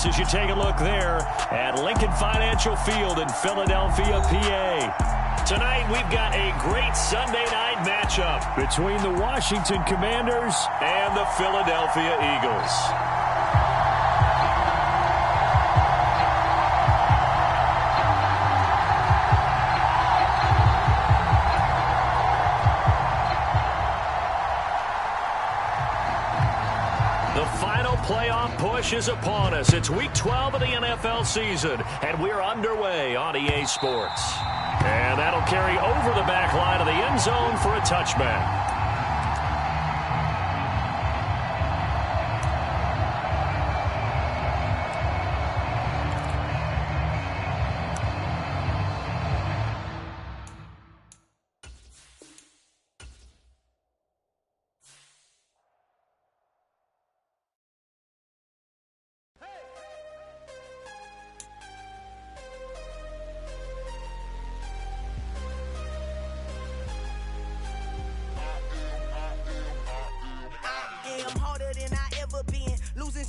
as you take a look there at Lincoln Financial Field in Philadelphia, PA. Tonight, we've got a great Sunday night matchup between the Washington Commanders and the Philadelphia Eagles. The final playoff push is upon us. It's Week 12 of the NFL season, and we're underway on EA Sports. And that'll carry over the back line of the end zone for a touchback.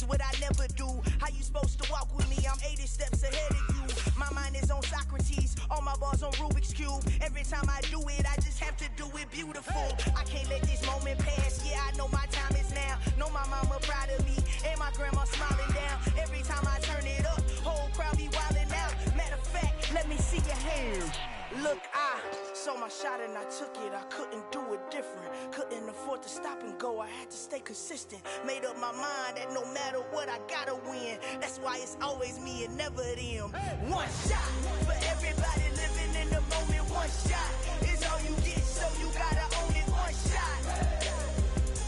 What I never do. How you supposed to walk with me? I'm 80 steps ahead of you. My mind is on Socrates, all my bars on Rubik's Cube. Every time I do it, I just have to do it beautiful. I can't let this moment pass. Yeah, I know my time is now. Know my mama proud of me, and my grandma smiling down. Every time I turn it up, whole crowd be wilding out. Matter of fact, let me see your hands. Look, I saw my shot and I took it. I couldn't do it different. Couldn't afford to stop and go. I had to stay consistent. Made up my mind that no matter what, I gotta win. That's why it's always me and never them. One shot for everybody living in the moment. One shot is all you get, so you gotta own it. One shot.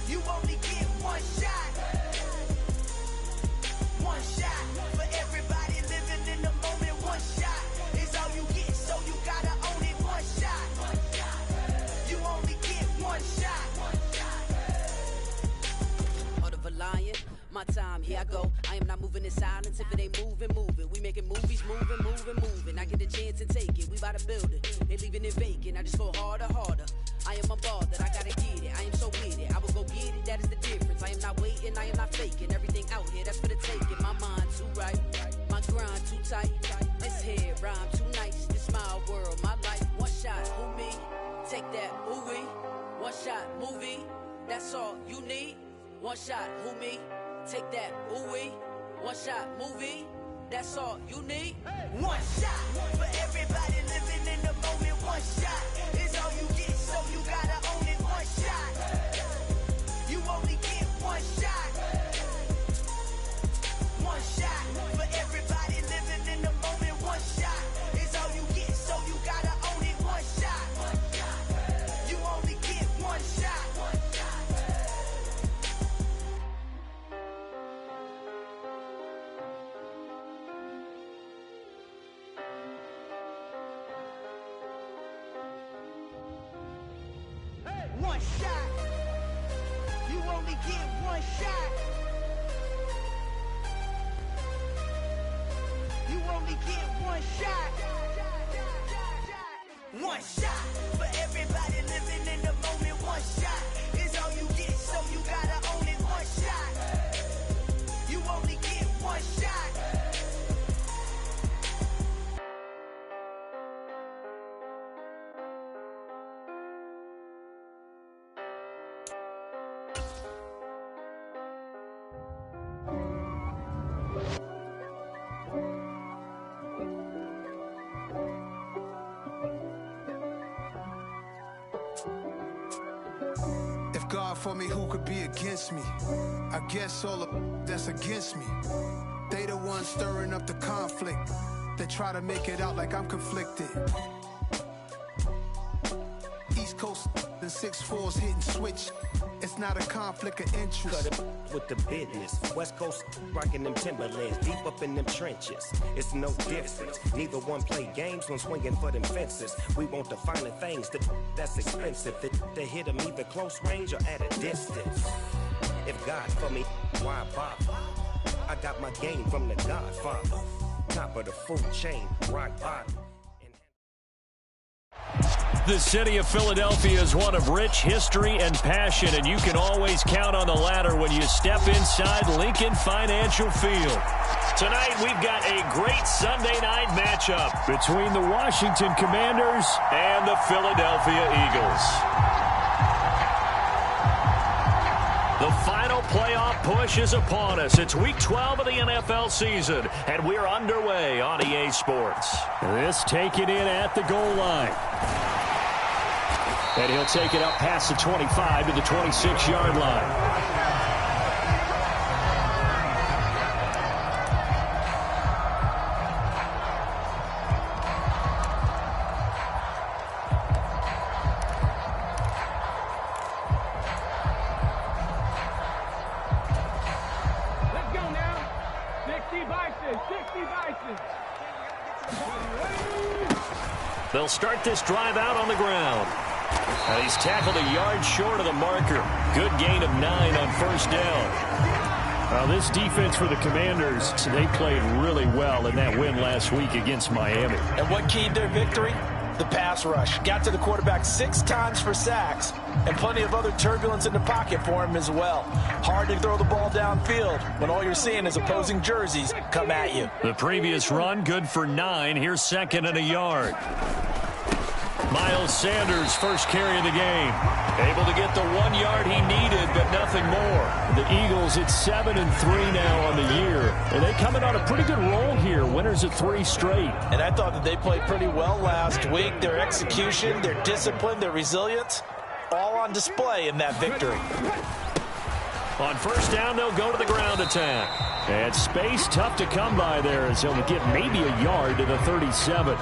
You only get one shot. One shot for everybody living in the moment. One shot is all you get, so you gotta own it. One shot. You only get one shot. Heart of a lion, my time, here I go. I am not moving in silence. If it ain't moving, moving. We making movies, moving. I get a chance and take it. We bout to build it. They leaving it vacant. I just go harder. I am a ball that I gotta get it. I am so with it. I will go get it. That is the difference. I am not waiting. I am not faking. Everything out here, that's for the taking. My mind too right. My grind too tight. This head rhyme too nice. This my world, my life. One shot, who me? Take that, ooh wee. One shot, movie. That's all you need. One shot, who me? Take that, ooh wee. One shot, movie. That's all you need. One shot for everybody living in the moment. One shot is all you get, so you gotta own it. One shot. You only get one shot. One shot for everybody living in the moment. One shot is all you get, so you gotta own it. One shot. You only get one shot. One shot. You only get one shot. You only get one shot. One shot for everybody living in the moment. One shot is all you get, so you gotta own it. One shot. You only get one shot. If God for me, who could be against me? I guess all of that's against me. They the ones stirring up the conflict. They try to make it out like I'm conflicted. East Coast and 6'4's hitting switch. It's not a conflict of interest. Cut it with the business. West Coast rocking them Timberlands, deep up in them trenches. It's no difference. Neither one play games when swinging for them fences. We want the finer things that's expensive. They hit them either close range or at a distance. If God for me, why bother? I got my game from the Godfather. Top of the food chain, rock bottom. The city of Philadelphia is one of rich history and passion, and you can always count on the latter when you step inside Lincoln Financial Field. Tonight, we've got a great Sunday night matchup between the Washington Commanders and the Philadelphia Eagles. The final playoff push is upon us. It's Week 12 of the NFL season, and we're underway on EA Sports. This taken in at the goal line. And he'll take it up past the 25 to the 26-yard line. They'll start this drive out on the ground. And he's tackled a yard short of the marker. Good gain of 9 on first down. Now, this defense for the Commanders, they played really well in that win last week against Miami. And what keyed their victory? The pass rush. Got to the quarterback 6 times for sacks, and plenty of other turbulence in the pocket for him as well. Hard to throw the ball downfield when all you're seeing is opposing jerseys come at you. The previous run, good for 9. Here's 2nd and a yard. Miles Sanders, first carry of the game. Able to get the 1 yard he needed, but nothing more. The Eagles, it's 7-3 now on the year. And they coming on a pretty good roll here. Winners of 3 straight. And I thought that they played pretty well last week. Their execution, their discipline, their resilience, all on display in that victory. On first down, they'll go to the ground attack. And space tough to come by there as they'll get maybe a yard to the 37.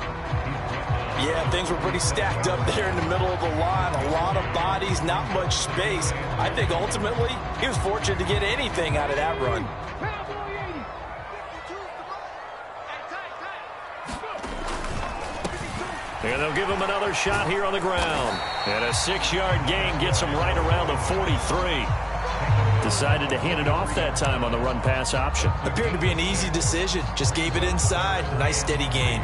Yeah, things were pretty stacked up there in the middle of the line. A lot of bodies, not much space. I think ultimately he was fortunate to get anything out of that run. And they'll give him another shot here on the ground. And a 6-yard gain gets him right around the 43. Decided to hand it off that time on the run-pass option. Appeared to be an easy decision. Just gave it inside. Nice steady gain.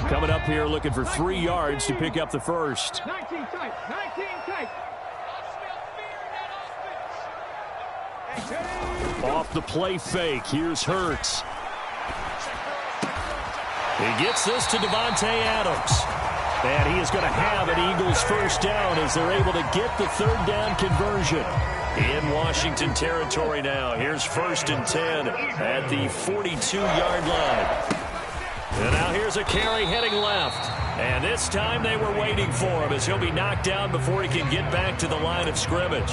Coming up here looking for 3 yards to pick up the first. 19 tight. 19 tight. Off the play fake. Here's Hurts. He gets this to Devontae Adams. And he is going to have an Eagles first down as they're able to get the 3rd down conversion. In Washington territory now. Here's 1st and 10 at the 42-yard line. And now here's a carry heading left. And this time they were waiting for him as he'll be knocked down before he can get back to the line of scrimmage.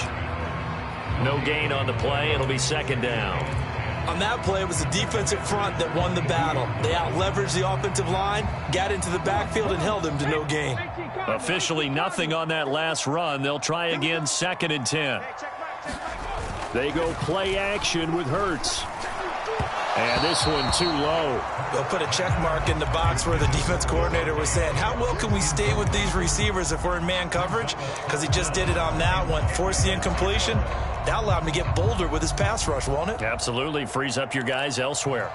No gain on the play. It'll be 2nd down. On that play, it was the defensive front that won the battle. They out-leveraged the offensive line, got into the backfield, and held him to no gain. Officially nothing on that last run. They'll try again 2nd and 10. They go play action with Hurts. And this one too low. They'll put a check mark in the box where the defense coordinator was saying, how well can we stay with these receivers if we're in man coverage? Because he just did it on that one. Forced the incompletion. That allowed him to get bolder with his pass rush, won't it? Absolutely. Frees up your guys elsewhere.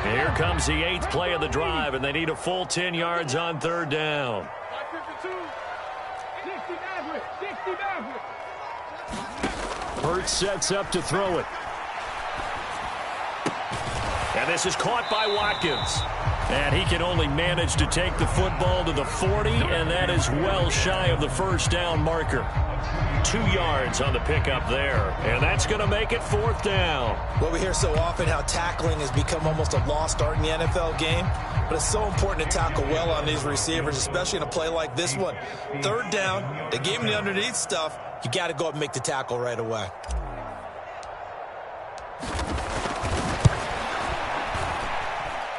Here comes the 8th play of the drive, and they need a full 10 yards on 3rd down. 60 Hurts sets up to throw it. And this is caught by Watkins. And he can only manage to take the football to the 40, and that is well shy of the first down marker. 2 yards on the pickup there. And that's going to make it 4th down. Well, we hear so often how tackling has become almost a lost art in the NFL game. But it's so important to tackle well on these receivers, especially in a play like this one. 3rd down, they gave him the underneath stuff. You got to go up and make the tackle right away.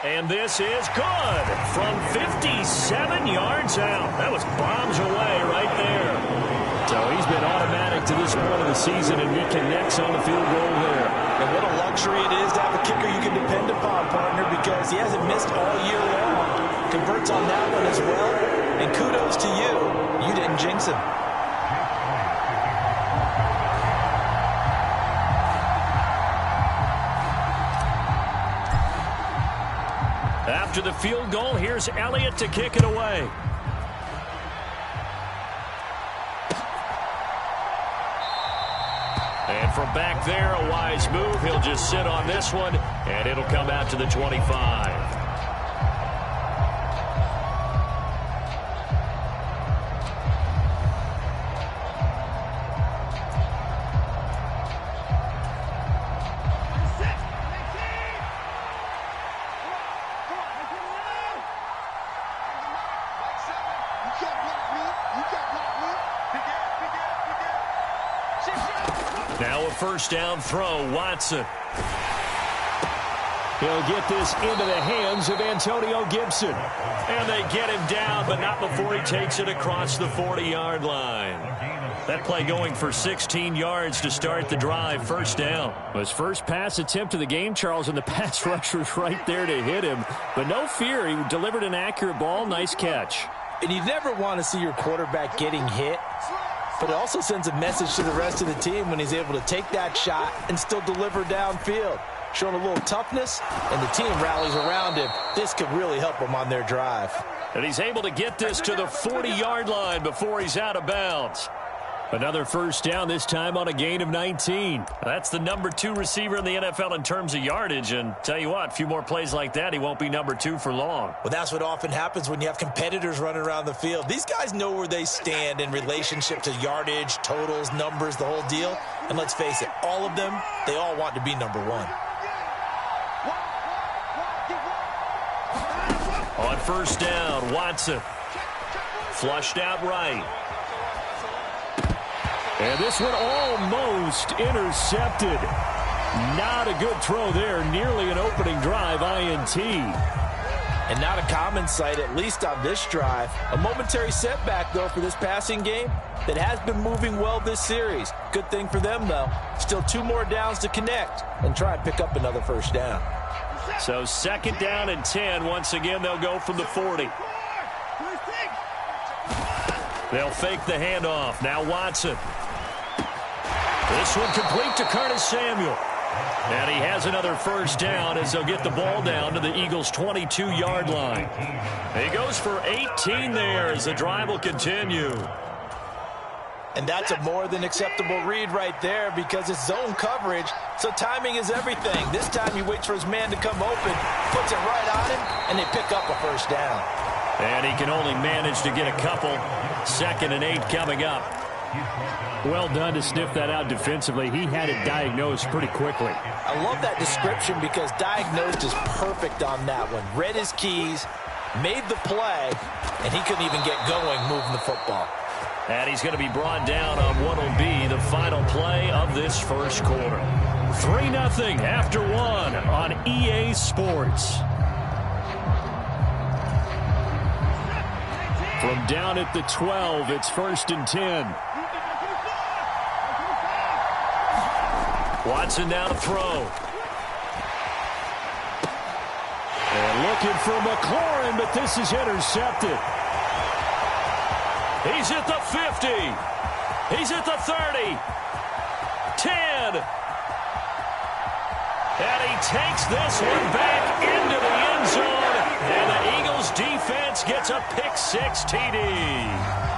And this is good from 57 yards out. That was bombs away right there. So he's been automatic to this point of the season, and he connects on the field goal there. And what a luxury it is to have a kicker you can depend upon, partner, because he hasn't missed all year long. converts on that one as well. And kudos to you. You didn't jinx him. After the field goal, here's Elliott to kick it away. And from back there, a wise move. He'll just sit on this one, and it'll come out to the 25. Now a first down throw, Watson. He'll get this into the hands of Antonio Gibson. And they get him down, but not before he takes it across the 40-yard line. That play going for 16 yards to start the drive, first down. His first pass attempt of the game, Charles, and the pass rusher's right there to hit him. But no fear, he delivered an accurate ball, nice catch. And you never want to see your quarterback getting hit. But it also sends a message to the rest of the team when he's able to take that shot and still deliver downfield. Showing a little toughness, and the team rallies around him. This could really help them on their drive. And he's able to get this to the 40-yard line before he's out of bounds. Another first down, this time on a gain of 19. That's the number 2 receiver in the NFL in terms of yardage. And tell you what, a few more plays like that, he won't be number 2 for long. Well, that's what often happens when you have competitors running around the field. These guys know where they stand in relationship to yardage, totals, numbers, the whole deal. And let's face it, all of them, they all want to be number 1. On first down, Watson. Flushed out right. And this one almost intercepted. Not a good throw there. Nearly an opening drive INT. And not a common sight, at least on this drive. A momentary setback, though, for this passing game that has been moving well this series. Good thing for them, though. Still 2 more downs to connect and try and pick up another first down. So second down and 10. Once again, they'll go from the 40. They'll fake the handoff. Now Watson. This one complete to Curtis Samuel. And he has another first down as they'll get the ball down to the Eagles' 22-yard line. He goes for 18 there as the drive will continue. And that's a more than acceptable read right there because it's zone coverage, so timing is everything. This time he waits for his man to come open, puts it right on him, and they pick up a first down. And he can only manage to get a couple. 2nd and 8 coming up. Well done to sniff that out defensively. He had it diagnosed pretty quickly. I love that description because diagnosed is perfect on that one. Read his keys, made the play, and he couldn't even get going moving the football. And he's going to be brought down on what will be the final play of this first quarter. 3-0 after 1 on EA Sports. From down at the 12, it's 1st and 10. Watson now to throw. And looking for McLaurin, but this is intercepted. He's at the 50. He's at the 30. 10. And he takes this one back into the end zone. And the Eagles defense gets a pick-6 TD.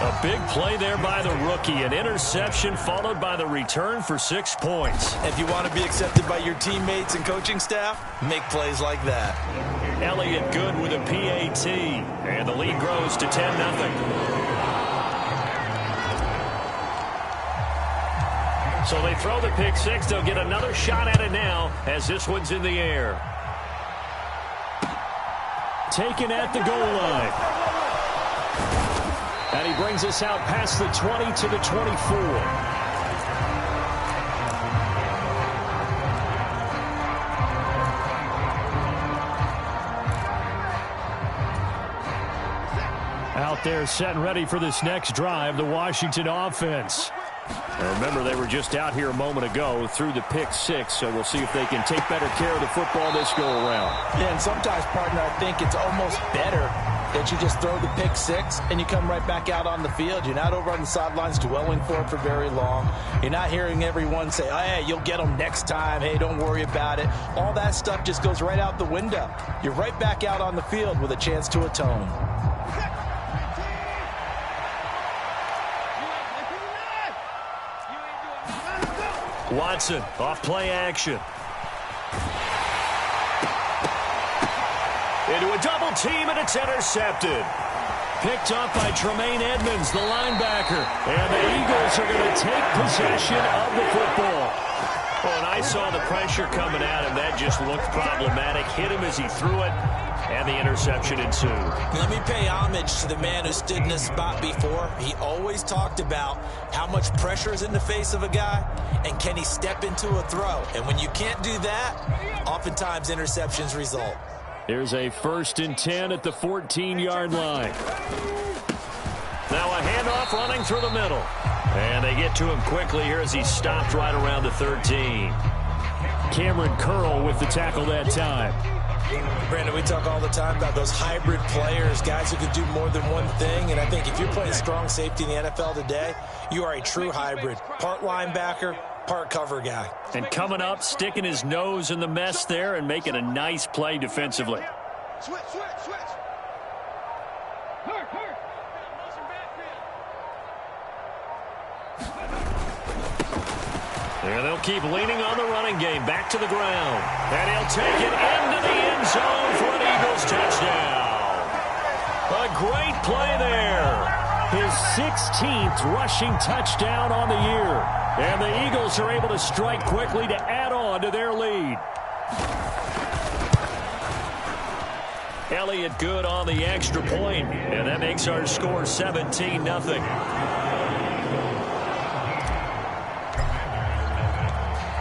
A big play there by the rookie. An interception followed by the return for 6 points. If you want to be accepted by your teammates and coaching staff, make plays like that. Elliott good with a PAT. And the lead grows to 10-0. So they throw the pick-6. They'll get another shot at it now as this one's in the air. Taken at the goal line. And he brings us out past the 20 to the 24. Out there set and ready for this next drive, the Washington offense. Remember, they were just out here a moment ago through the pick six, so we'll see if they can take better care of the football this go-around. Yeah, and sometimes, partner, I think it's almost better that you just throw the pick six and you come right back out on the field. You're not over on the sidelines dwelling for it for very long. You're not hearing everyone say, oh, hey, you'll get them next time. Hey, don't worry about it. All that stuff just goes right out the window. You're right back out on the field with a chance to atone. Watson, off play action. Into a double team, and it's intercepted. Picked up by Tremaine Edmonds, the linebacker. And the Eagles are going to take possession of the football. Oh, and I saw the pressure coming at him. That just looked problematic. Hit him as he threw it, and the interception ensued. Let me pay homage to the man who stood in this spot before. He always talked about how much pressure is in the face of a guy, and can he step into a throw. And when you can't do that, oftentimes interceptions result. Here's a 1st and 10 at the 14-yard line. Now a handoff running through the middle. And they get to him quickly here as he stopped right around the 13. Cameron Curl with the tackle that time. Brandon, we talk all the time about those hybrid players, guys who can do more than one thing. And I think if you're playing strong safety in the NFL today, you are a true hybrid. Part linebacker, part cover guy. And coming up, sticking his nose in the mess there and making a nice play defensively. Switch. Hurt. And they'll keep leaning on the running game. Back to the ground. And he'll take it into the end zone for an Eagles touchdown. A great play there. His 16th rushing touchdown on the year. And the Eagles are able to strike quickly to add on to their lead. Elliott good on the extra point, and that makes our score 17-0.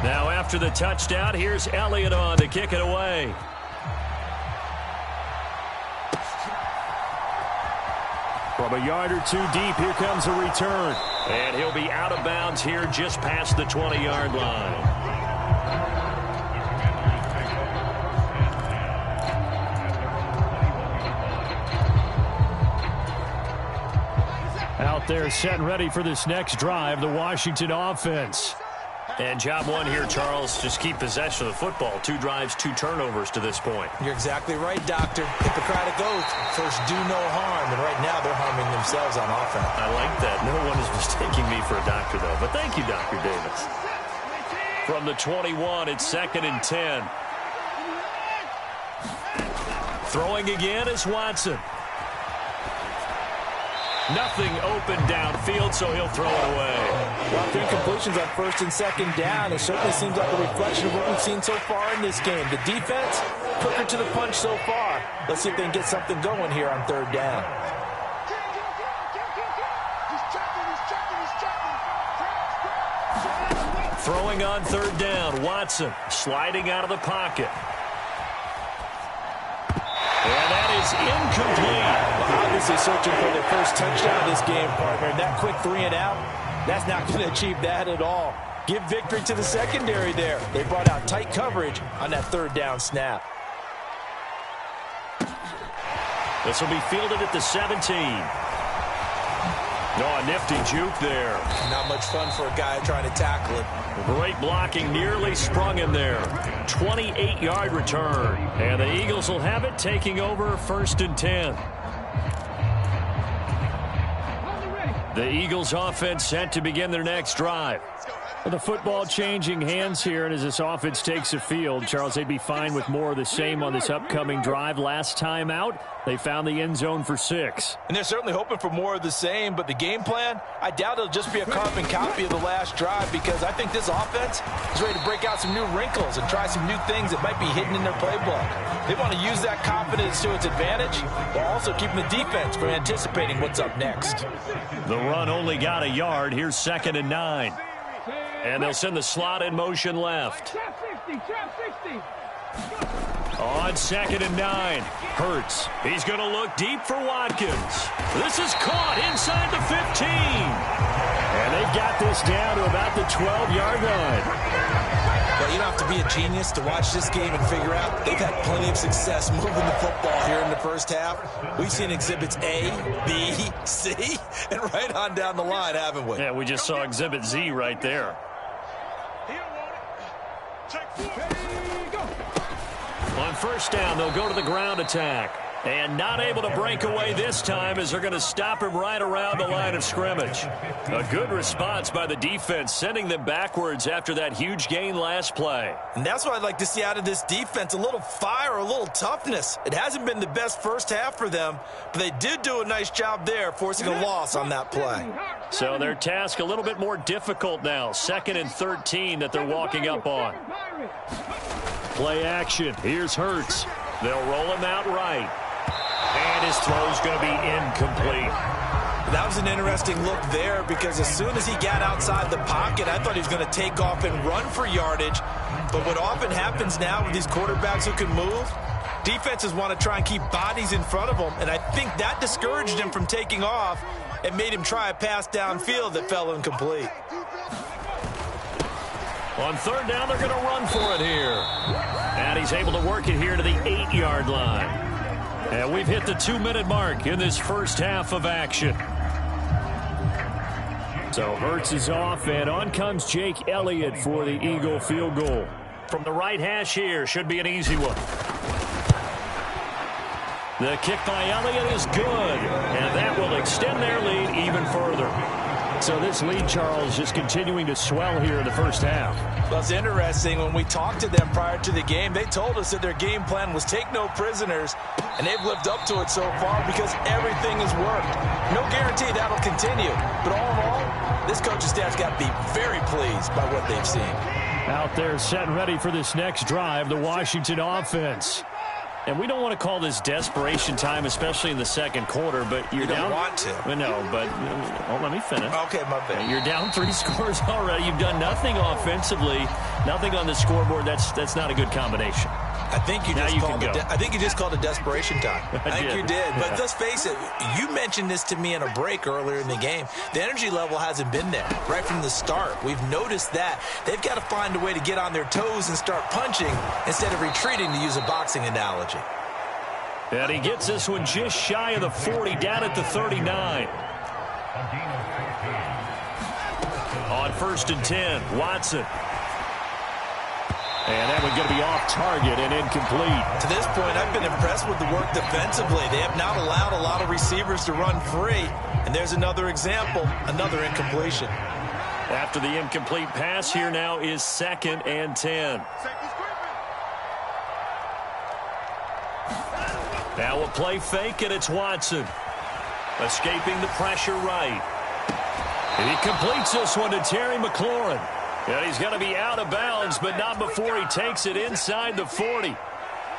Now after the touchdown, here's Elliott on to kick it away. From a yard or two deep, here comes a return. And he'll be out of bounds here just past the 20-yard line. Out there set and ready for this next drive, the Washington offense. And job one here, Charles, just keep possession of the football. 2 drives, 2 turnovers to this point. You're exactly right, Doctor. Hippocratic oath. First, do no harm. And right now, they're harming themselves on offense. I like that. No one is mistaking me for a doctor, though. But thank you, Dr. Davis. From the 21, it's 2nd and 10. Throwing again is Watson. Nothing open downfield, so he'll throw it away. Well, 3 completions on 1st and 2nd down. It certainly seems like a reflection of what we've seen so far in this game. The defense, quicker to the punch so far. Let's see if they can get something going here on 3rd down. Throwing on 3rd down, Watson sliding out of the pocket. And that is incomplete. Well, obviously searching for their first touchdown this game, partner. And that quick 3 and out, that's not going to achieve that at all. Give victory to the secondary there. They brought out tight coverage on that 3rd down snap. This will be fielded at the 17. Oh, a nifty juke there. Not much fun for a guy trying to tackle it. Great blocking, nearly sprung him there. 28-yard return. And the Eagles will have it, taking over 1st and 10. The Eagles offense set to begin their next drive. Well, the football changing hands here, and as this offense takes the field, Charles, they'd be fine with more of the same on this upcoming drive. Last time out, they found the end zone for 6. And they're certainly hoping for more of the same, but the game plan, I doubt it'll just be a carbon copy of the last drive, because I think this offense is ready to break out some new wrinkles and try some new things that might be hidden in their playbook. They want to use that confidence to its advantage, while also keeping the defense from anticipating what's up next. The run only got a yard. Here's 2nd and 9. And they'll send the slot in motion left. On 2nd and 9. Hurts. He's going to look deep for Watkins. This is caught inside the 15. And they've got this down to about the 12-yard line. Well, you don't have to be a genius to watch this game and figure out they've had plenty of success moving the football here in the first half. We've seen exhibits A, B, C, and right on down the line, haven't we? Yeah, we just saw exhibit Z right there. On first down, they'll go to the ground attack. And not able to break away this time as they're going to stop him right around the line of scrimmage. A good response by the defense, sending them backwards after that huge gain last play. And that's what I'd like to see out of this defense, a little fire, a little toughness. It hasn't been the best first half for them, but they did do a nice job there, forcing a loss on that play. So their task a little bit more difficult now. 2nd and 13 that they're walking up on. Play action. Here's Hurts. They'll roll him out right. And his throw's going to be incomplete. That was an interesting look there because as soon as he got outside the pocket, I thought he was going to take off and run for yardage. But what often happens now with these quarterbacks who can move, defenses want to try and keep bodies in front of them. And I think that discouraged him from taking off and made him try a pass downfield that fell incomplete. On 3rd down, they're going to run for it here. And he's able to work it here to the 8-yard line. And we've hit the 2-minute mark in this first half of action. So Hurts is off, and on comes Jake Elliott for the Eagle field goal. From the right hash here, should be an easy one. The kick by Elliott is good, and that will extend their lead even further. So this lead, Charles, just continuing to swell here in the first half. Well, it's interesting. When we talked to them prior to the game, they told us that their game plan was take no prisoners, and they've lived up to it so far because everything has worked. No guarantee that'll continue, but all in all, this coaching staff's got to be very pleased by what they've seen. Out there set and ready for this next drive, the Washington offense. And we don't want to call this desperation time, especially in the second quarter, but you're down. You don't want to. No, but let me finish. Okay, my bad. You're down 3 scores already. You've done nothing offensively, nothing on the scoreboard. That's not a good combination. I think you just called it desperation time. I think you did. But let's face it, you mentioned this to me in a break earlier in the game. The energy level hasn't been there right from the start. We've noticed that. They've got to find a way to get on their toes and start punching instead of retreating, to use a boxing analogy. And he gets this one just shy of the 40, down at the 39. On 1st and 10, Watson. And that one's going to be off target and incomplete. To this point, I've been impressed with the work defensively. They have not allowed a lot of receivers to run free. And there's another example, another incompletion. After the incomplete pass, here now is 2nd and 10. Now a play fake, and it's Watson. Escaping the pressure right. And he completes this one to Terry McLaurin. And he's going to be out of bounds, but not before he takes it inside the 40.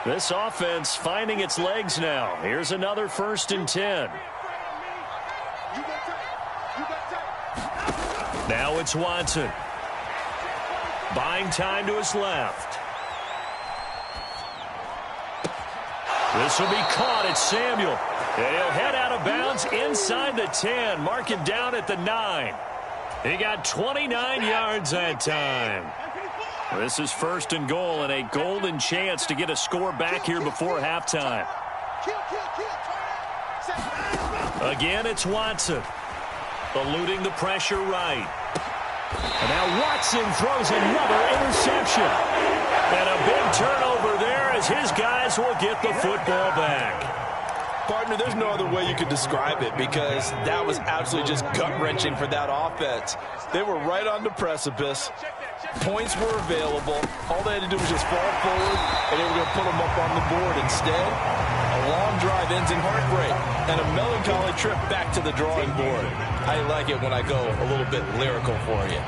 This offense finding its legs now. Here's another 1st and 10. Now it's Watson. Buying time to his left. This will be caught. It's Samuel. And he'll head out of bounds inside the 10. Mark him down at the 9. He got 29 yards that time. This is 1st and goal and a golden chance to get a score back here before halftime. Again, it's Watson. Eluding the pressure right. And now Watson throws another interception. And a big turnover there as his guys will get the football back. Partner, there's no other way you could describe it because that was absolutely just gut-wrenching for that offense. They were right on the precipice. Points were available. All they had to do was just fall forward, and they were going to put them up on the board. Instead, a long drive ends in heartbreak and a melancholy trip back to the drawing board. I like it when I go a little bit lyrical for you.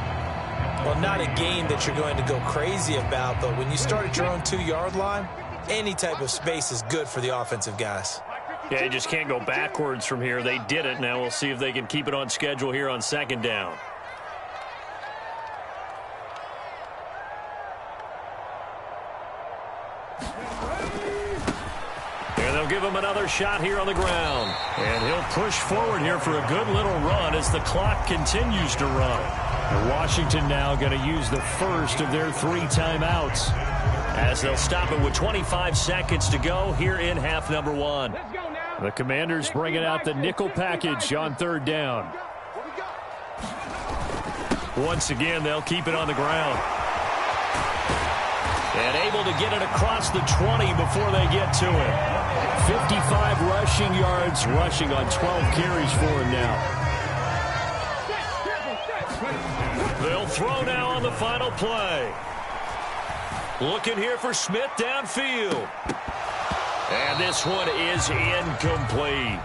Well, not a game that you're going to go crazy about, but when you start at your own 2-yard line, any type of space is good for the offensive guys. Yeah, you just can't go backwards from here. They did it. Now we'll see if they can keep it on schedule here on 2nd down. And they'll give him another shot here on the ground. And he'll push forward here for a good little run as the clock continues to run. Washington now going to use the first of their 3 timeouts, as they'll stop it with 25 seconds to go here in half number 1. The Commanders bringing out the nickel package on 3rd down. Once again, they'll keep it on the ground. And able to get it across the 20 before they get to it. 55 rushing yards, rushing on 12 carries for him now. They'll throw now on the final play. Looking here for Smith downfield. And this one is incomplete.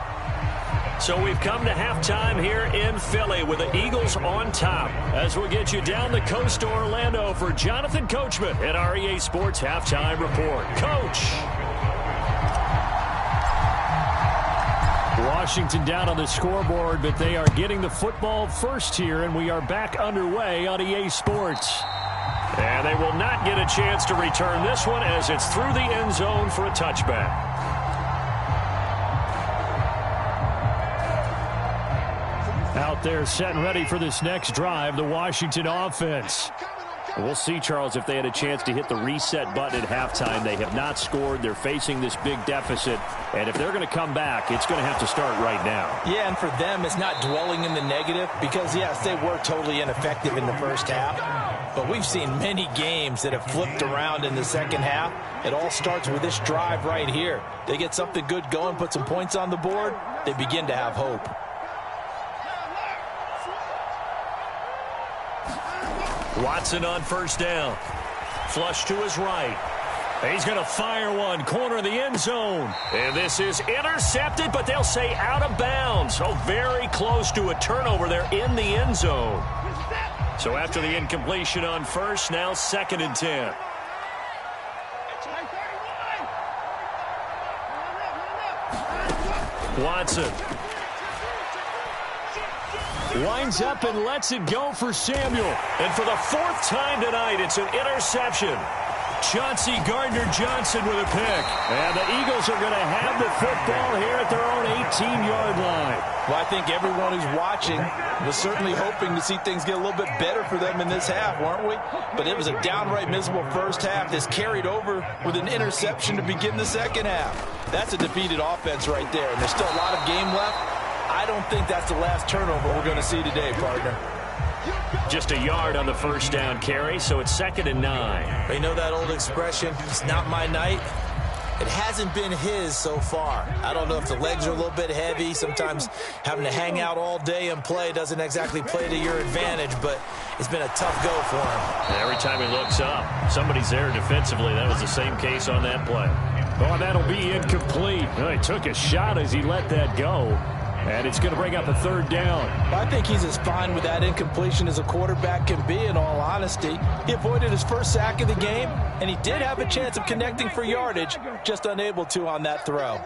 So we've come to halftime here in Philly with the Eagles on top. As we get you down the coast to Orlando for Jonathan Coachman at our EA Sports Halftime Report. Coach. Washington down on the scoreboard, but they are getting the football first here, and we are back underway on EA Sports. And they will not get a chance to return this one as it's through the end zone for a touchback. Out there set and ready for this next drive, the Washington offense. We'll see, Charles, if they had a chance to hit the reset button at halftime. They have not scored. They're facing this big deficit. And if they're going to come back, it's going to have to start right now. Yeah, and for them, it's not dwelling in the negative because, yes, they were totally ineffective in the first half. But we've seen many games that have flipped around in the second half. It all starts with this drive right here. They get something good going, put some points on the board, they begin to have hope. Watson on first down. Flush to his right. He's going to fire one. Corner of the end zone. And this is intercepted, but they'll say out of bounds. Oh, very close to a turnover there in the end zone. So after the incompletion on first, now 2nd and 10. Watson winds up and lets it go for Samuel. And for the 4th time tonight, it's an interception. Chauncey Gardner-Johnson with a pick. And the Eagles are going to have the football here at their own 18-yard line. Well, I think everyone who's watching was certainly hoping to see things get a little bit better for them in this half, weren't we? But it was a downright miserable first half. This carried over with an interception to begin the second half. That's a defeated offense right there, and there's still a lot of game left. I don't think that's the last turnover we're going to see today, partner. Just a yard on the first down carry, so it's 2nd and 9. You know that old expression, it's not my night? It hasn't been his so far. I don't know if the legs are a little bit heavy. Sometimes having to hang out all day and play doesn't exactly play to your advantage, but it's been a tough go for him. Every time he looks up, somebody's there defensively. That was the same case on that play. Oh, that'll be incomplete. Oh, he took a shot as he let that go. And it's going to bring up a 3rd down. I think he's as fine with that incompletion as a quarterback can be, in all honesty. He avoided his first sack of the game, and he did have a chance of connecting for yardage, just unable to on that throw.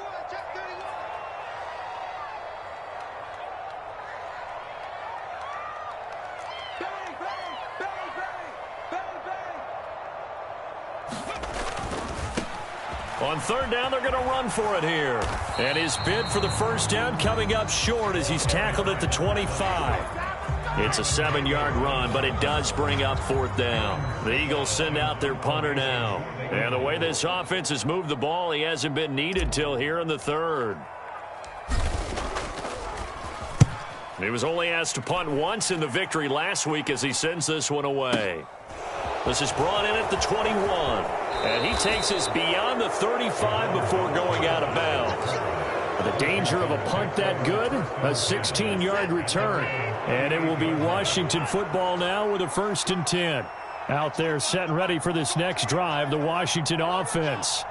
On 3rd down, they're going to run for it here. And his bid for the first down coming up short as he's tackled at the 25. It's a 7-yard run, but it does bring up 4th down. The Eagles send out their punter now. And the way this offense has moved the ball, he hasn't been needed till here in the 3rd. He was only asked to punt once in the victory last week as he sends this one away. This is brought in at the 21. And he takes us beyond the 35 before going out of bounds. The danger of a punt that good, a 16-yard return. And it will be Washington football now with a 1st and 10. Out there set and ready for this next drive, the Washington offense.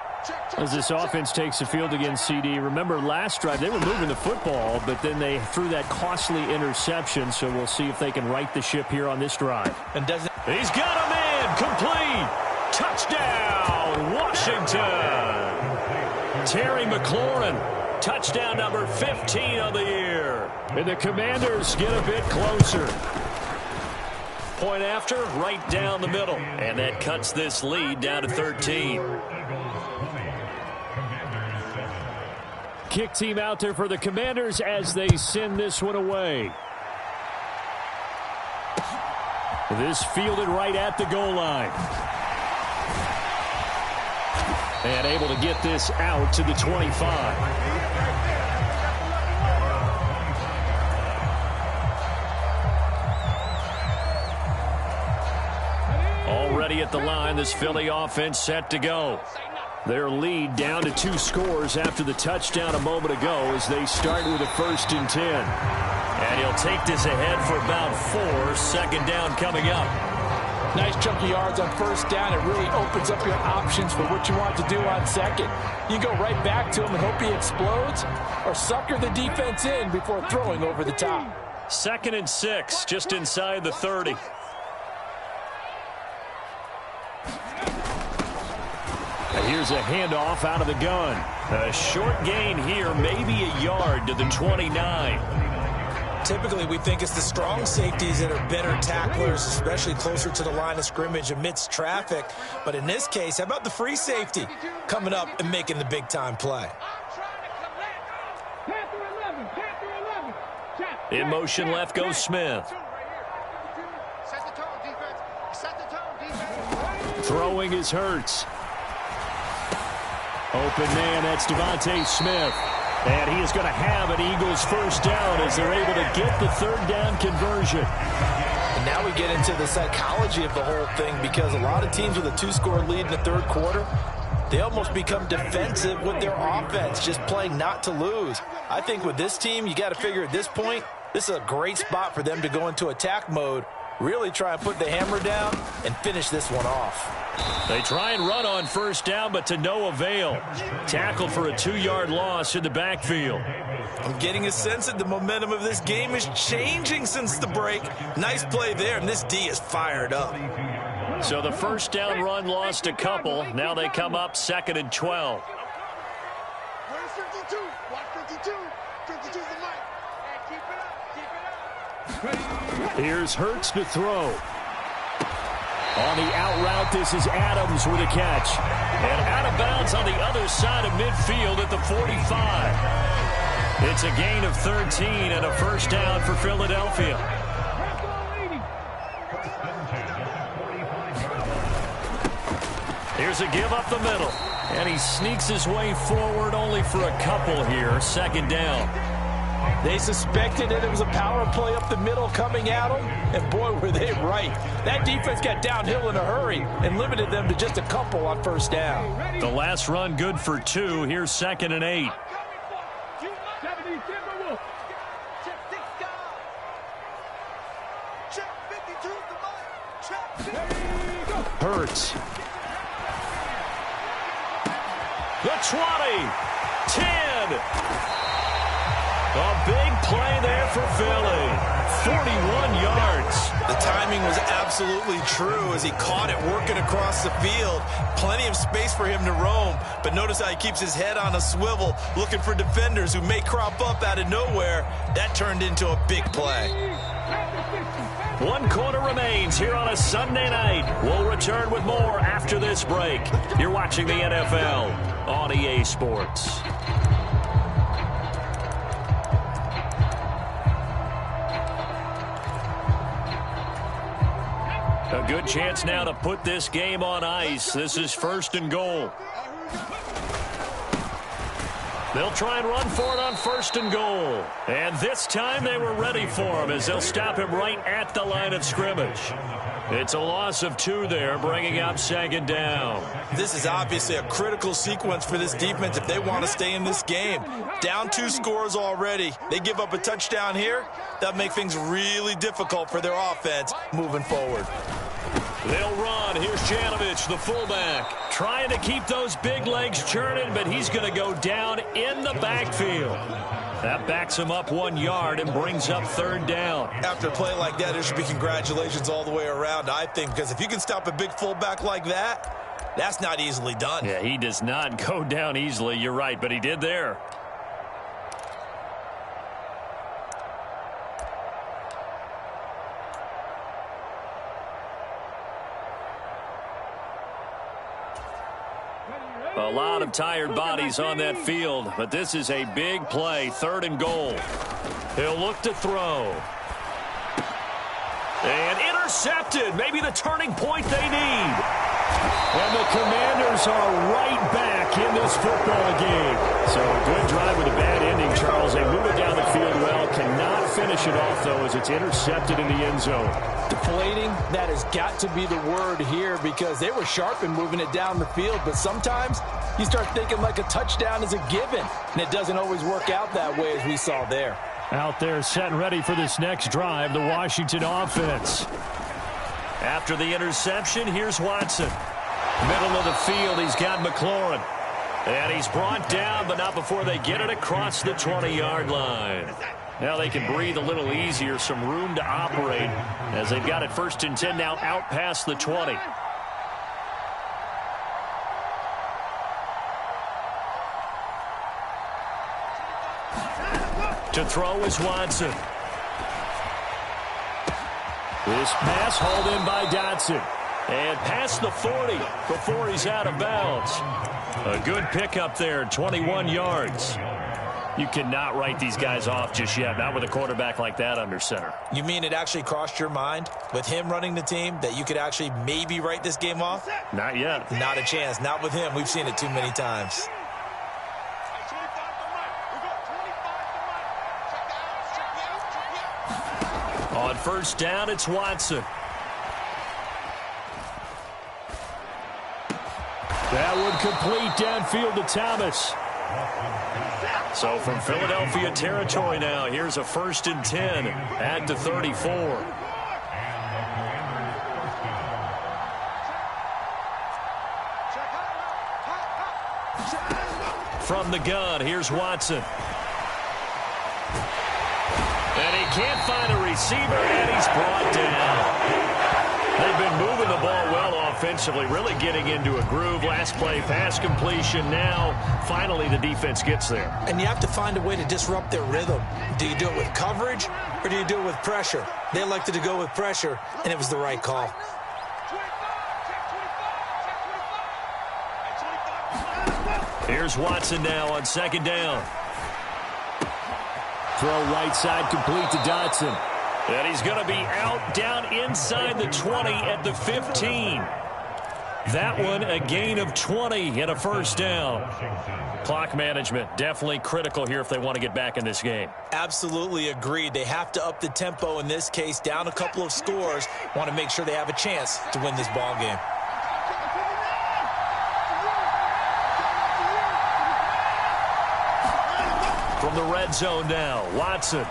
As this offense takes the field against CD, remember last drive they were moving the football, but then they threw that costly interception, so we'll see if they can right the ship here on this drive. And doesn't he's got a man, complete, touchdown, Washington. Terry McLaurin, touchdown number 15 on the year. And the Commanders get a bit closer. Point after, right down the middle. And that cuts this lead down to 13. Kick team out there for the Commanders as they send this one away. This fielded right at the goal line. And able to get this out to the 25. Already at the line, this Philly offense set to go. Their lead down to 2 scores after the touchdown a moment ago as they start with a 1st and 10. And he'll take this ahead for about 4. Second down coming up. Nice chunk of yards on 1st down. It really opens up your options for what you want to do on 2nd. You can go right back to him and hope he explodes, or sucker the defense in before throwing over the top. 2nd and 6, just inside the 30. And here's a handoff out of the gun. A short gain here, maybe a yard to the 29. Typically, we think it's the strong safeties that are better tacklers, especially closer to the line of scrimmage amidst traffic. But in this case, how about the free safety coming up and making the big-time play? In motion left goes Smith. Throwing is Hurts. Open man, that's Devontae Smith. And he is going to have an Eagles 1st down as they're able to get the 3rd down conversion. And now we get into the psychology of the whole thing, because a lot of teams with a 2-score lead in the 3rd quarter, they almost become defensive with their offense, just playing not to lose. I think with this team, you got to figure at this point, this is a great spot for them to go into attack mode, really try and put the hammer down and finish this one off. They try and run on 1st down, but to no avail. Tackled for a 2-yard loss in the backfield. I'm getting a sense that the momentum of this game is changing since the break. Nice play there, and this D is fired up. So the 1st down run lost a couple. Now they come up 2nd and 12. Where's 52? Watch 52. 52's the mic. Keep it up. Here's Hurts to throw. On the out route, this is Adams with a catch. And out of bounds on the other side of midfield at the 45. It's a gain of 13 and a 1st down for Philadelphia. Here's a give up the middle. And he sneaks his way forward only for a couple here. 2nd down. They suspected that it was a power play up the middle coming at them, and boy, were they right. That defense got downhill in a hurry and limited them to just a couple on 1st down. The last run good for 2. Here's 2nd and 8. Hurts. The 20. 10. A big play there for Philly. 41 yards. The timing was absolutely true as he caught it working across the field. Plenty of space for him to roam, but notice how he keeps his head on a swivel looking for defenders who may crop up out of nowhere. That turned into a big play. 1 quarter remains here on a Sunday night. We'll return with more after this break. You're watching the NFL on EA Sports. A good chance now to put this game on ice. This is 1st and goal. They'll try and run for it on 1st and goal. And this time they were ready for him as they'll stop him right at the line of scrimmage. It's a loss of 2 there, bringing up 2nd down. This is obviously a critical sequence for this defense if they want to stay in this game. Down 2 scores already. They give up a touchdown here. That'll make things really difficult for their offense moving forward. They'll run. Here's Janovich, the fullback, trying to keep those big legs churning, but he's going to go down in the backfield. That backs him up 1 yard and brings up 3rd down. After a play like that, there should be congratulations all the way around, I think, because if you can stop a big fullback like that, that's not easily done. Yeah, he does not go down easily. You're right, but he did there. A lot of tired bodies on that field, but this is a big play, 3rd and goal. He'll look to throw. And intercepted, maybe the turning point they need. And the Commanders are right back in this football game. So a good drive with a bad ending, Charles. They move it down the field well, cannot finish it off, though, as it's intercepted in the end zone. Deflating, that has got to be the word here because they were sharp in moving it down the field, but sometimes you start thinking like a touchdown is a given, and it doesn't always work out that way as we saw there. Out there set and ready for this next drive, the Washington offense. After the interception, here's Watson. Middle of the field, he's got McLaurin. And he's brought down, but not before they get it across the 20-yard line. Now they can breathe a little easier, some room to operate as they've got it 1st and 10 now out past the 20. To throw is Watson. This pass hauled in by Dotson. And past the 40 before he's out of bounds. A good pickup there, 21 yards. You cannot write these guys off just yet, not with a quarterback like that under center. You mean it actually crossed your mind with him running the team that you could actually maybe write this game off? Not yet. Not a chance. Not with him. We've seen it too many times. On 1st down, it's Watson. That would complete downfield to Thomas. So from Philadelphia territory now, here's a 1st and 10 at the 34. From the gun, here's Watson. And he can't find a receiver, and he's brought down. They've been moving the ball well offensively, really getting into a groove. Last play, pass completion. Now, finally, the defense gets there. And you have to find a way to disrupt their rhythm. Do you do it with coverage, or do you do it with pressure? They elected to go with pressure, and it was the right call. Here's Watson now on 2nd down. Throw right side complete to Dotson. And he's going to be out down inside the 20 at the 15. That one a gain of 20 and a 1st down. Clock management definitely critical here if they want to get back in this game. Absolutely agreed. They have to up the tempo in this case, down a couple of scores. Want to make sure they have a chance to win this ball game. From the red zone now, Watson.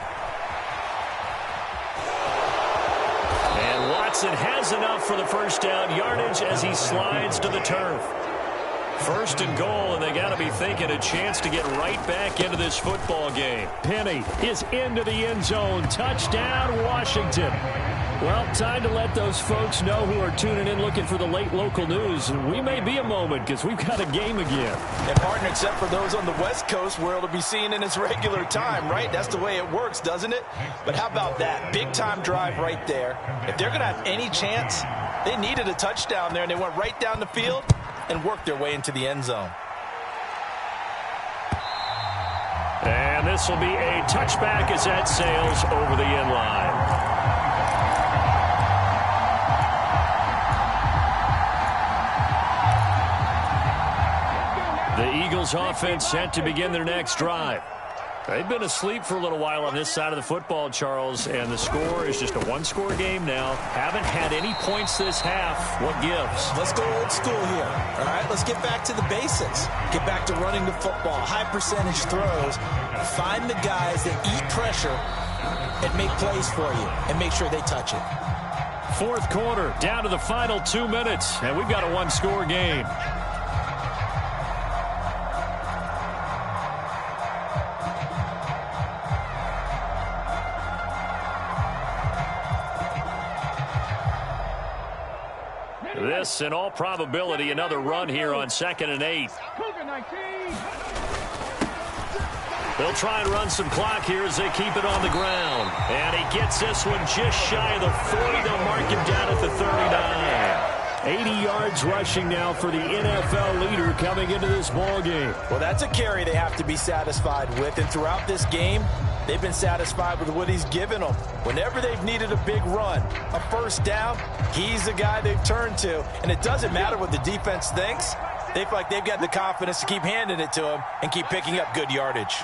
And Watson has enough for the 1st down yardage as he slides to the turf. 1st and goal, and they got to be thinking a chance to get right back into this football game. Penny is into the end zone. Touchdown, Washington. Well, time to let those folks know who are tuning in looking for the late local news. We may be a moment because we've got a game again. And partner, except for those on the West Coast where it'll be seen in its regular time, right? That's the way it works, doesn't it? But how about that? Big-time drive right there. If they're going to have any chance, they needed a touchdown there, and they went right down the field and worked their way into the end zone. And this will be a touchback as that sails over the end line. The Eagles offense set to begin their next drive. They've been asleep for a little while on this side of the football, Charles, and the score is just a one-score game now. Haven't had any points this half. What gives? Let's go old school here. All right, let's get back to the basics. Get back to running the football, high-percentage throws. Find the guys that eat pressure and make plays for you and make sure they touch it. 4th quarter, down to the final 2 minutes, and we've got a one-score game. This, in all probability, another run here on 2nd and 8. They'll try and run some clock here as they keep it on the ground. And he gets this one just shy of the 40. They'll mark him down at the 39. 80 yards rushing now for the NFL leader coming into this ball game. Well, that's a carry they have to be satisfied with, and throughout this game, they've been satisfied with what he's given them. Whenever they've needed a big run, a first down, he's the guy they've turned to. And it doesn't matter what the defense thinks. They feel like they've got the confidence to keep handing it to him and keep picking up good yardage.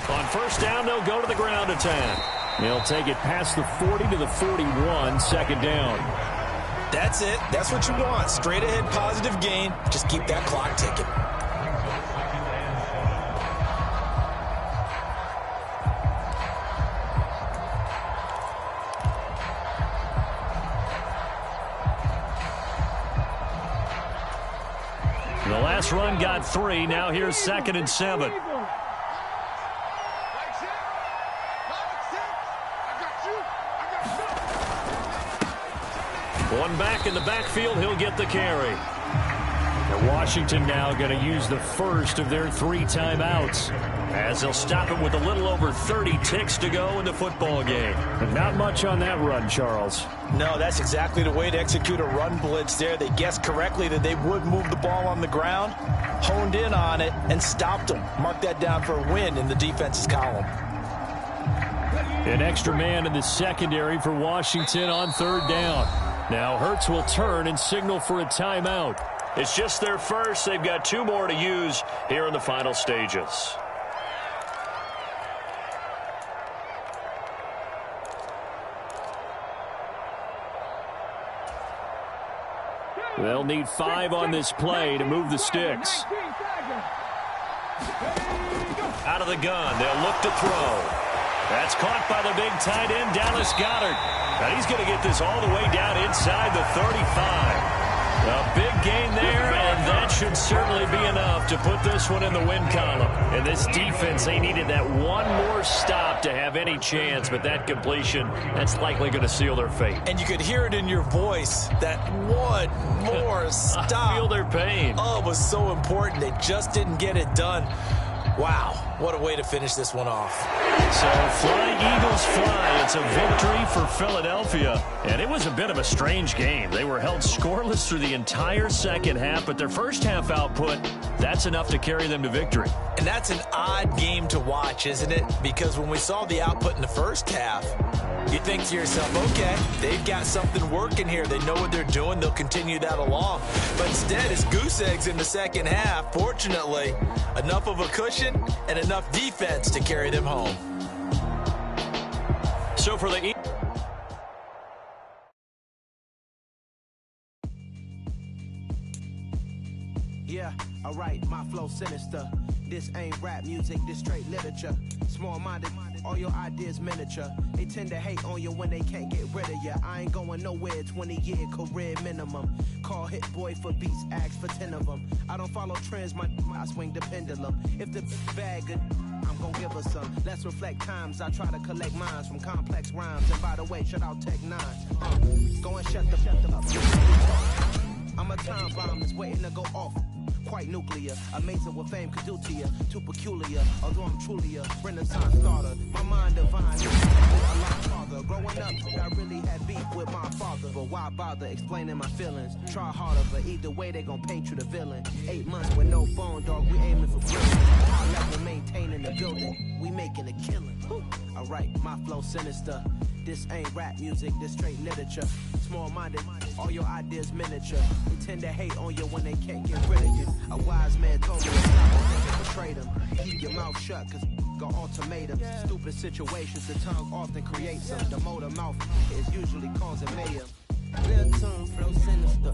On first down, they'll go to the ground attack. They'll take it past the 40 to the 41, second down. That's it. That's what you want. Straight ahead, positive gain. Just keep that clock ticking. The last run got 3. Now here's 2nd and 7. One back in the backfield. He'll get the carry. Now Washington now going to use the first of their 3 timeouts, as they'll stop it with a little over 30 ticks to go in the football game. And not much on that run, Charles. No, that's exactly the way to execute a run blitz there. They guessed correctly that they would move the ball on the ground, honed in on it, and stopped them. Mark that down for a win in the defense's column. An extra man in the secondary for Washington on 3rd down. Now Hurts will turn and signal for a timeout. It's just their first. They've got 2 more to use here in the final stages. They'll need 5 on this play to move the sticks. Out of the gun. They'll look to throw. That's caught by the big tight end, Dallas Goedert. Now he's going to get this all the way down inside the 35. A big gain there, and that should certainly be enough to put this one in the win column. And this defense, they needed that one more stop to have any chance, but that completion, that's likely going to seal their fate. And you could hear it in your voice, that one more stop. I feel their pain. Oh, it was so important. They just didn't get it done. Wow, what a way to finish this one off. So fly, Eagles, fly. It's a victory for Philadelphia. And it was a bit of a strange game. They were held scoreless through the entire second half, but their first half output, that's enough to carry them to victory. And that's an odd game to watch, isn't it? Because when we saw the output in the first half, you think to yourself, okay, they've got something working here. They know what they're doing. They'll continue that along. But instead, it's goose eggs in the second half. Fortunately, enough of a cushion and enough defense to carry them home. So for the Yeah, alright, my flow sinister. This ain't rap music, this straight literature. Small-minded, all your ideas miniature. They tend to hate on you when they can't get rid of you. I ain't going nowhere, 20-year career minimum. Call Hit Boy for beats, ask for 10 of them. I don't follow trends, I swing the pendulum. If the bag good, I'm gonna give her some. Let's reflect times, I try to collect minds from complex rhymes. And by the way, shut out Tech 9. Go and shut the up. I'm a time bomb that's waiting to go off. Quite nuclear, amazing what fame could do to you. Too peculiar, although I'm truly a Renaissance starter. My mind divine, a lot farther. Growing up, I really had beef with my father. But why bother explaining my feelings? Try harder, but either way they gon' paint you the villain. 8 months with no phone, dog, we aiming for brilliant. High level maintaining the building, we making a killing. Alright, my flow sinister. This ain't rap music, this straight literature. Small-minded, all your ideas miniature. They tend to hate on you when they can't get rid of you. A wise man told me it's not gonna betray them. Keep your mouth shut, cause got ultimatums. Stupid situations, the tongue often creates them. The motor mouth is usually causing mayhem. Real tune, flow sinister.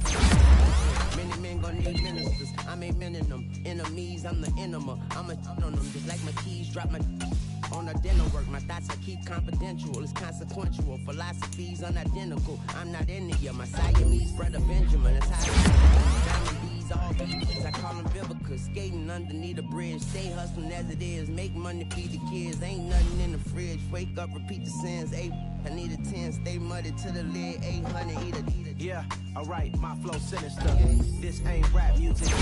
Many men gon' need ministers. I ain't mending them. Enemies, I'm the enema. I'm a on them, just like my keys drop my on the dinner work. My thoughts I keep confidential. It's consequential. Philosophies unidentical. I'm not into you. My Siamese brother Benjamin. That's how diamond bees, all bees. I call them Vivica. Skating underneath a bridge. Stay hustling as it is. Make money, feed the kids. Ain't nothing in the fridge. Wake up, repeat the sins. I need a 10, stay muddy to the lid, 800, eat a. Yeah, alright, my flow sinister. This ain't rap music,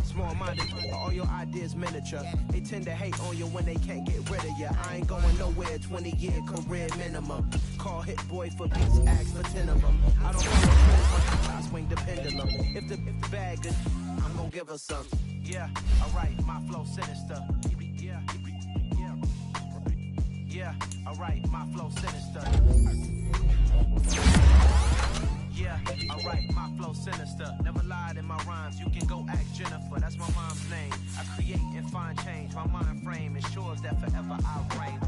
small-minded, all your ideas miniature. They tend to hate on you when they can't get rid of you. I ain't going nowhere, 20-year career minimum. Call Hit Boy for beats, ask for 10 of them. I don't want no I swing the pendulum. If the bag good, I'm gonna give her some. Yeah, alright, my flow sinister. Yeah, alright, my flow sinister. Yeah, alright, my flow sinister. Never lied in my rhymes, you can go ask Jennifer, that's my mom's name. I create and find change, my mind frame ensures that forever I reign.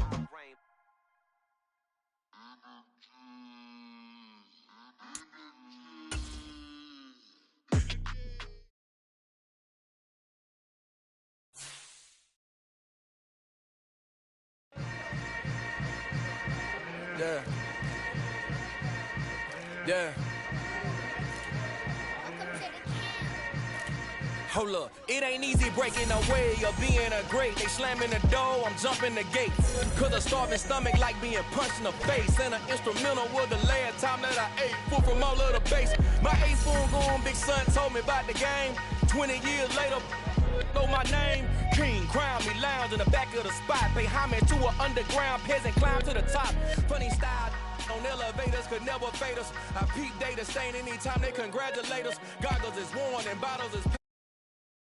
Yeah. Yeah. Hold up, it ain't easy breaking away or being a great. They slamming the door, I'm jumping the gate. Cause a starving stomach like being punched in the face. And an instrumental was the last time that I ate food from all of the bass. My ace spoon going, big son told me about the game. 20 years later, know my name. King, crown me, lounge in the back of the spot. Pay homage to an underground peasant, climb to the top. Funny style on elevators could never fade us. I peep data stain anytime they congratulate us. Goggles is worn and bottles is